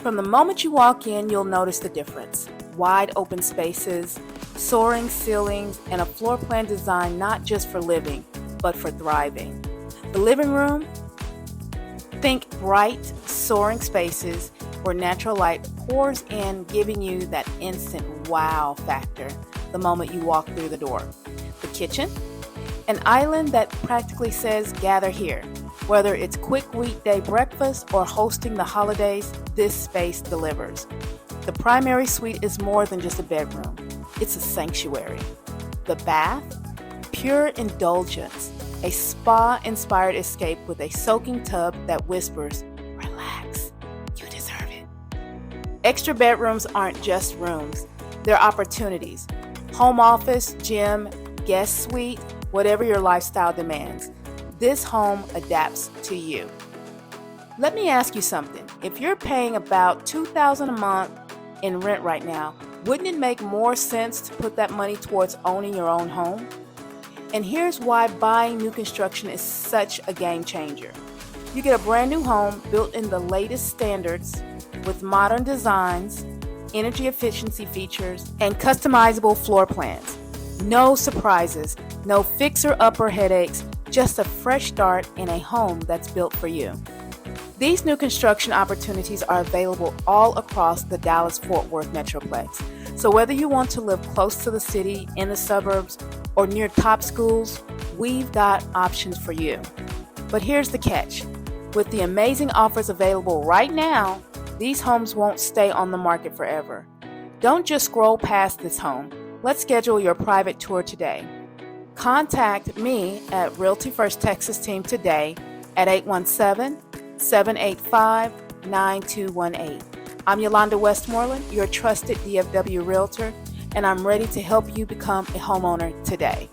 From the moment you walk in, you'll notice the difference. Wide open spaces, soaring ceilings, and a floor plan designed not just for living, but for thriving. The living room, think bright, soaring spaces where natural light pours in, giving you that instant wow factor the moment you walk through the door. The kitchen, an island that practically says gather here. Whether it's quick weekday breakfast or hosting the holidays, this space delivers. The primary suite is more than just a bedroom. It's a sanctuary. The bath, pure indulgence, a spa-inspired escape with a soaking tub that whispers, relax, you deserve it. Extra bedrooms aren't just rooms, they're opportunities. Home office, gym, guest suite, whatever your lifestyle demands. This home adapts to you. Let me ask you something. If you're paying about $2,000 a month in rent right now, wouldn't it make more sense to put that money towards owning your own home? And here's why buying new construction is such a game changer. You get a brand new home built in the latest standards with modern designs, energy efficiency features, and customizable floor plans. No surprises, no fixer-upper headaches, just a fresh start in a home that's built for you. These new construction opportunities are available all across the Dallas-Fort Worth Metroplex. So whether you want to live close to the city, in the suburbs, or near top schools, we've got options for you. But here's the catch. With the amazing offers available right now, these homes won't stay on the market forever. Don't just scroll past this home. Let's schedule your private tour today. Contact me at Realty First Texas Team today at 817-785-9218. I'm Yolanda Westmoreland, your trusted DFW Realtor, and I'm ready to help you become a homeowner today.